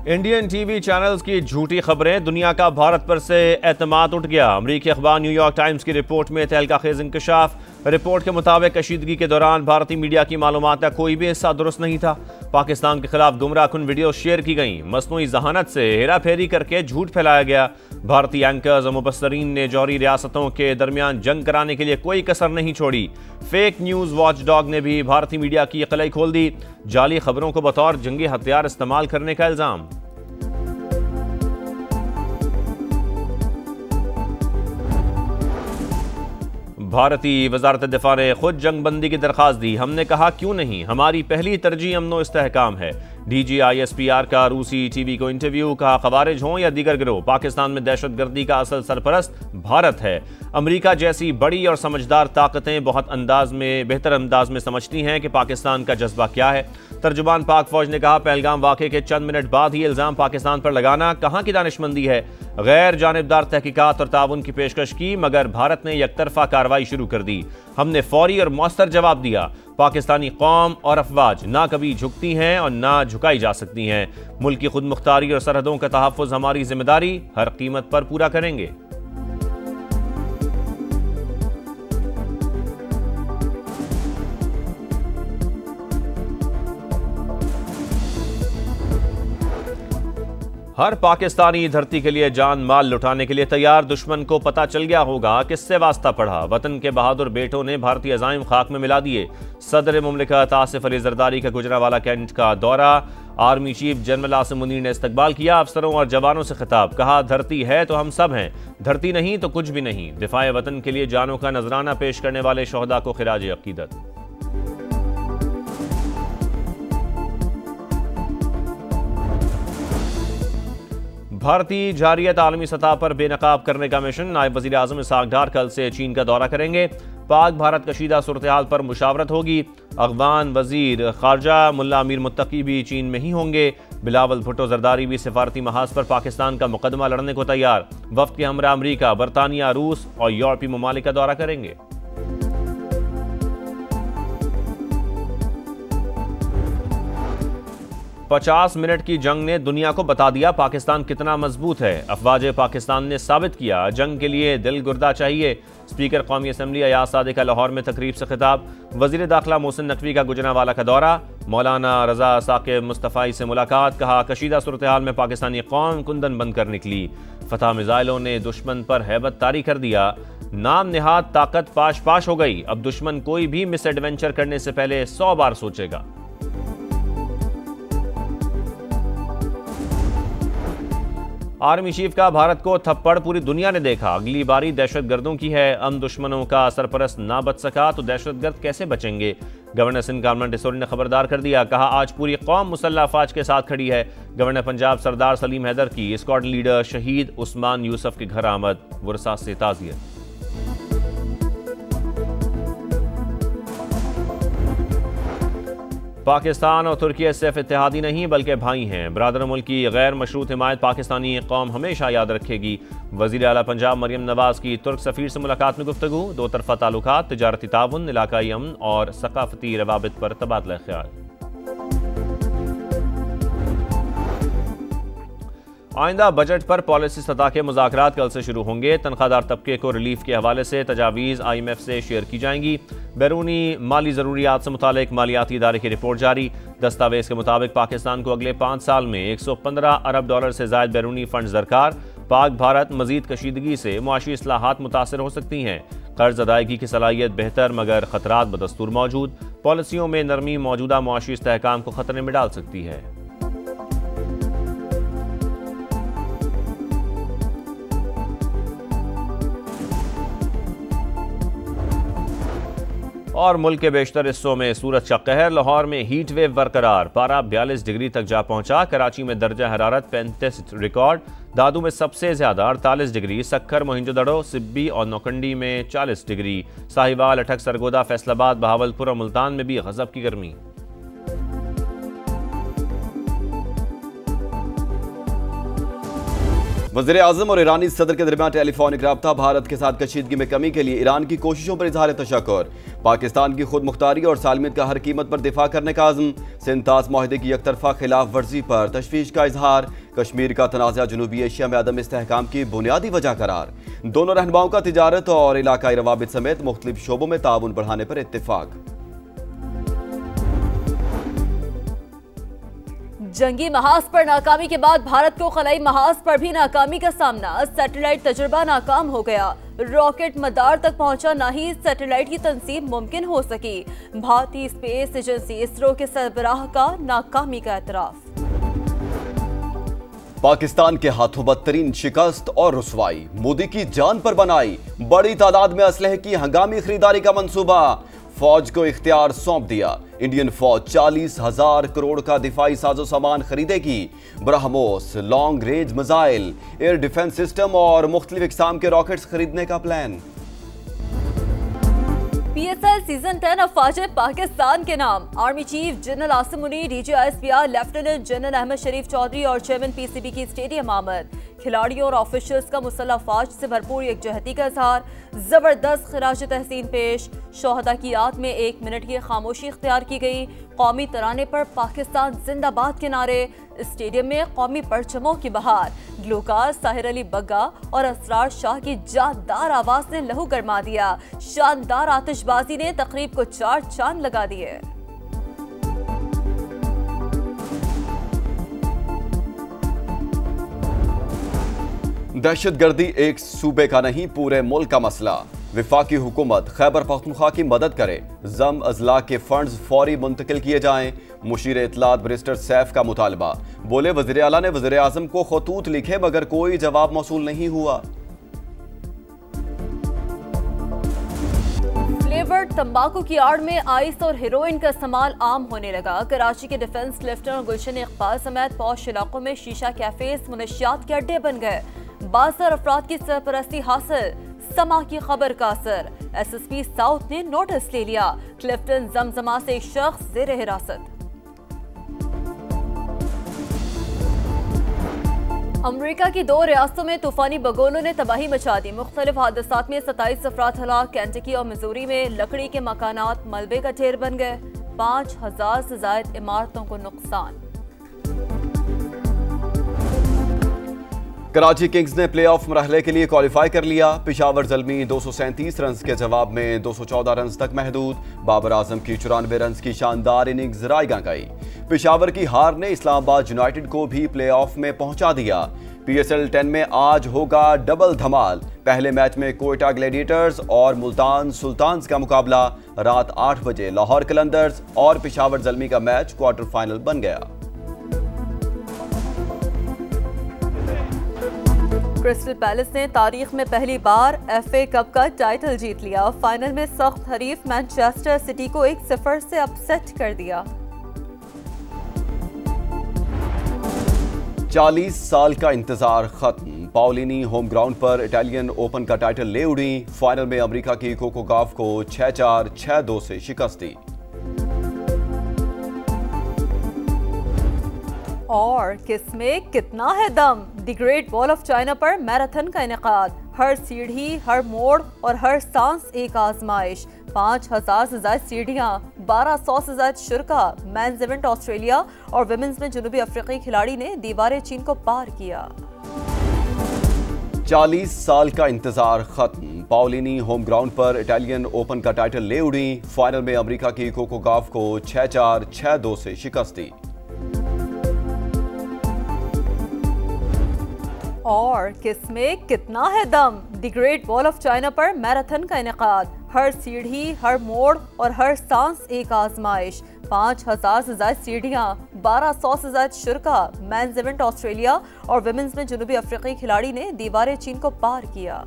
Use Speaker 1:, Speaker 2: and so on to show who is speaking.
Speaker 1: Indian TV channels की झूठी खबरें, दुनिया का भारत पर से एतमाद उठ गया। अमरीकी अखबार न्यूयॉर्क टाइम्स की रिपोर्ट में तहलका खेज इंकशाफ। रिपोर्ट के मुताबिक कशीदगी के दौरान भारतीय मीडिया की मालूमात का कोई भी हिस्सा दुरुस्त नहीं था। पाकिस्तान के खिलाफ गुमराह कुन वीडियो शेयर की गई। मसनूई जहानत से हेरा फेरी करके झूठ फैलाया गया। भारतीय एंकर्स और मुबस्सरीन ने जौहरी रियासतों के दरमियान जंग कराने के लिए कोई कसर नहीं छोड़ी। फेक न्यूज वॉच डॉग ने भी भारतीय मीडिया की कलई खोल दी। जाली खबरों को बतौर जंगी हथियार इस्तेमाल करने का इल्जाम। भारतीय वजारत दिफा ने खुद जंगबंदी की दरखास्त दी। हमने कहा क्यों नहीं, हमारी पहली तरजीह अमन इस्तेहकाम है। DGISPR का रूसी टीवी को इंटरव्यू। कहा खवारिज हों या दीगर गिरोह, पाकिस्तान में दहशतगर्दी का असल सरपरस्त भारत है। अमेरिका जैसी बड़ी और समझदार ताकतें बहुत बेहतर अंदाज में समझती हैं कि पाकिस्तान का जज्बा क्या है। तर्जुमान पाक फौज ने कहा पहलगाम वाक़े के चंद मिनट बाद ही इल्ज़ाम पाकिस्तान पर लगाना कहाँ की दानिशमंदी है। गैर जानिबदार तहकीकात और ताउन की पेशकश की, मगर भारत ने यकतरफा कार्रवाई शुरू कर दी। हमने फौरी और मौसर जवाब दिया। पाकिस्तानी कौम और अफवाज ना कभी झुकती हैं और ना झुकाई जा सकती हैं। मुल्क की खुद मुख्तारी और सरहदों का तहफ़्फ़ुज़ हमारी जिम्मेदारी, हर कीमत पर पूरा करेंगे। हर पाकिस्तानी धरती के लिए जान माल लुटाने के लिए तैयार। दुश्मन को पता चल गया होगा किससे वास्ता पड़ा। वतन के बहादुर बेटों ने भारतीय अज़ाइम खाक में मिला दिए। सदर मुमलिकत आसिफ अली जरदारी का गुजरांवाला कैंट का दौरा। Army chief general Asim Munir ने इस्तकबाल किया। अफसरों और जवानों से खिताब। कहा धरती है तो हम सब हैं, धरती नहीं तो कुछ भी नहीं। दिफाए वतन के लिए जानों का नजराना पेश करने वाले शोहदा को खिराज अकीदत। भारतीय जारियत आलमी सतह पर बेनकाब करने का मिशन। नायब वज़ीर आज़म इसहाक डार कल से चीन का दौरा करेंगे। पाक भारत कशीदा सूरत हाल पर मुशावरत होगी। अफगान वजीर खारजा मुल्ला अमीर मुत्तकी भी चीन में ही होंगे। बिलावल भुट्टो जरदारी भी सिफारती महाज पर पाकिस्तान का मुकदमा लड़ने को तैयार। वफ्द के हमरा अमरीका, बरतानिया, रूस और यूरोपीय ममालिक का दौरा करेंगे। पचास मिनट की जंग ने दुनिया को बता दिया पाकिस्तान कितना मजबूत है। अफवाज पाकिस्तान ने साबित किया जंग के लिए दिल गुर्दा चाहिए। स्पीकर कौमी असम्बली अयाज सादिक का लाहौर में तकरीब से खिताब। वजीर दाखिला मोहसिन नकवी का गुजरांवाला का दौरा। मौलाना रजा साकिब मुस्तफ़ाई से मुलाकात। कहा कशीदा सूरत हाल में पाकिस्तानी कौम कुंदन बंद कर निकली। फतह मिसाइलों ने दुश्मन पर हैबत तारी कर दिया। नाम निहाद ताकत पाश पाश हो गई। अब दुश्मन कोई भी मिस एडवेंचर करने से पहले 100 बार सोचेगा। आर्मी चीफ का भारत को थप्पड़ पूरी दुनिया ने देखा। अगली बारी दहशतगर्दों की है। हम दुश्मनों का सरपरस्त ना बच सका तो दहशतगर्द कैसे बचेंगे। गवर्नर सिंध कामरान डिसोरी ने खबरदार कर दिया। कहा आज पूरी कौम मुसल्लह अफवाज के साथ खड़ी है। गवर्नर पंजाब सरदार सलीम हैदर की स्क्वाड लीडर शहीद उस्मान यूसुफ के घर आमद। वरसा से ताज़ियत। पाकिस्तान और तुर्की सिर्फ इत्तेहादी नहीं बल्कि भाई हैं। बरादर मुल्क की गैर मशरूत हिमायत पाकिस्तानी कौम हमेशा याद रखेगी। वज़ीर आला पंजाब मरियम नवाज की तुर्क सफ़ीर से मुलाकात में गुफ्तगू। दो तरफ़ा ताल्लुकात, तिजारती ताउन, इलाकाई अमन और सकाफती रवाबित पर तबादला ख्याल। आइंदा बजट पर पॉलिसी सतह के मुज़ाकरात कल से शुरू होंगे। तनख्वाहदार तबके को रिलीफ के हवाले से तजावीज़ IMF से शेयर की जाएंगी। बैरूनी माली ज़रूरियात से मुतालिक मालियाती इदारे की रिपोर्ट जारी। दस्तावेज़ के मुताबिक पाकिस्तान को अगले 5 साल में $115 अरब से ज़ायद बैरूनी फंड दरकार। पाक भारत मजीद कशीदगी से मुआशी इस्लाहात मुतासर हो सकती हैं। कर्ज अदायगी की सलाहियत बेहतर मगर खतरात बदस्तूर मौजूद। पॉलिसियों में नरमी मौजूदा मुआशी इस्तेहकाम को खतरे में डाल सकती है। और मुल्क के बेशतर हिस्सों में सूरज का कहर। लाहौर में हीट वेव बरकरार। पारा 42 डिग्री तक जा पहुंचा। कराची में दर्जा हरारत 35 रिकॉर्ड। दादू में सबसे ज्यादा 48 डिग्री। सक्खर, मोहिंजोदड़ो, सिब्बी और नौकंडी में 40 डिग्री। साहिवाल, अठक, सरगोदा, फैसलाबाद, बहावलपुर और मुल्तान में भी गजब की गर्मी।
Speaker 2: वज़ीर आज़म और ईरानी सदर के दरमियान टेलीफोनिक रब्ता, भारत के साथ कशीदगी में कमी के लिए ईरान की कोशिशों पर इजहार तशक्कुर। पाकिस्तान की खुद मुख्तारी और सालमियत का हर कीमत पर दिफा करने का आज़म। सिंतास माहिदे की एकतरफा खिलाफ वर्जी पर तशवीश का इजहार। कश्मीर का तनाज़ा जनूबी एशिया में अदम इस्तेहकाम की बुनियादी वजह करार। दोनों रहनुमाओं का तिजारत और इलाकाई रवाबित समेत मुख्तलिफ शोबों में ताउन बढ़ाने पर इत्तेफाक।
Speaker 3: जंगी महाज पर नाकामी के बाद भारत को खलाई महाज पर भी नाकामी का सामना। सैटेलाइट तजुर्बा नाकाम हो गया। रॉकेट मदार तक पहुंचा, ना ही सैटेलाइट की तंसीब मुमकिन हो सकी। भारतीय स्पेस एजेंसी इसरो के सरबराह का नाकामी का एतराफ।
Speaker 2: पाकिस्तान के हाथों बदतरीन शिकस्त और रुसवाई। मोदी की जान पर बनाई बड़ी तादाद में असलहे की हंगामी खरीदारी का मंसूबा। फौज को इख्तियार सौंप दिया। इंडियन फौज 40,000 करोड़ का दिफाई साजो सामान खरीदेगी। BrahMos, long range missile, air defence system और मुख्तलिफ इकसाम के रॉकेट्स खरीदने का प्लान।
Speaker 3: PSL सीजन 10 अफवाज पाकिस्तान के नाम। Army chief general Asim Munir, DG ISPR lieutenant general Ahmed Sharif Chaudhry और चेयरमैन PCB की स्टेडियम आमद। खिलाड़ियों और ऑफिशियल्स का मुसल्लह फौज से भरपूर एकजहती का इजहार। जबरदस्त खिराज तहसीन पेश। शोहदा की याद में 1 मिनट की खामोशी इख्तियार की गई। कौमी तराने पर पाकिस्तान जिंदाबाद के नारे। स्टेडियम में कौमी परचमों की बहार। ग्लूकार साहिर अली बग्गा और असरार शाह की जानदार आवाज ने लहू गरमा दिया। शानदार आतिशबाजी ने तकरीब को 4 चांद लगा दिए।
Speaker 2: दहशतगर्दी एक सूबे का नहीं, पूरे मुल्क का मसला। विफाकी हुकूमत खैबर पख्तूनख्वा की मदद करे। जम अजला के फंड्स फौरी मुंतकिल किए जाएं। मुशीर इत्तलात बैरिस्टर सैफ का मुतालबा। बोले वज़ीर आला ने वज़ीर आज़म को खतूत लिखे मगर कोई जवाब मौसूल नहीं हुआ।
Speaker 3: फ्लेवर्ड तंबाकू की आड़ में आइस और हेरोइन का इस्तेमाल आम होने लगा। कराची के डिफेंस लेफ्टिनेंट गुलशन इकबाल समेत पौश इलाकों में शीशा कैफेज मुनशियात के अड्डे बन गए। 62 अफराद की सरपरस्ती हासिल। समा की खबर का असर। SSP साउथ ने नोटिस ले लिया। क्लिफ्टन जमजमा से एक शख्स जेर हिरासत। अमेरिका की 2 रियासतों में तूफानी बगोलों ने तबाही मचा दी। मुख्तलिफ हादसात में 27 अफराद हलाक। कैंटकी और मिजूरी में लकड़ी के मकानात मलबे का ढेर बन गए। 5000 से ज्यादा इमारतों को नुकसान।
Speaker 2: कराची किंग्स ने प्लेऑफ मरहले के लिए क्वालिफाई कर लिया। पेशावर ज़ल्मी 237 रन के जवाब में 214 रन तक महदूद। बाबर आजम की 94 रन की शानदार इनिंग्स रायगा गई। पेशावर की हार ने इस्लामाबाद यूनाइटेड को भी प्लेऑफ में पहुंचा दिया। PSL 10 में आज होगा डबल धमाल। पहले मैच में कोयटा ग्लैडिएटर्स और मुल्तान सुल्तान्स का मुकाबला। रात 8 बजे लाहौर कलंदर्स और पेशावर ज़ल्मी का मैच क्वार्टर फाइनल बन गया।
Speaker 3: क्रिस्टल पैलेस ने तारीख में पहली बार FA कप का टाइटल जीत लिया। फाइनल में सख्त हरीफ मैनचेस्टर सिटी को 1-0 से अपसेट कर दिया।
Speaker 2: 40 साल का इंतजार खत्म। पाओलिनी होम ग्राउंड पर इटालियन ओपन का टाइटल ले उड़ी। फाइनल में अमेरिका की कोको गॉफ को 6-4, 6-2 से शिकस्त दी।
Speaker 3: और किसमें कितना है दम। The great wall of China पर मैराथन का इनेकाद। हर सीढ़ी, हर मोड़ और हर सांस एक आजमाइश। 5000 से ज्यादा सीढ़ियां, 1200 से ज्यादा शुरका। मेंस इवेंट ऑस्ट्रेलिया और विमेंस में जनूबी अफ्रीकी खिलाड़ी ने दीवार चीन को पार किया।
Speaker 2: 40 साल का इंतजार खत्म। पाओलिनी होम ग्राउंड पर इटालियन ओपन का टाइटल ले उड़ी। फाइनल में अमेरिका की कोको गॉफ को 6-4, 6-2 से शिकस्त दी।
Speaker 3: और किसमें कितना है दम। The great wall of China पर मैराथन का इनेकाद। हर सीढ़ी, हर मोड़ और हर सांस एक आजमाइश। 5000 से ज्यादा सीढ़ियां, 1200 से ज्यादा शुरका। मेंस इवेंट ऑस्ट्रेलिया और विमेंस में जनूबी अफ्रीकी खिलाड़ी ने दीवार चीन को पार किया।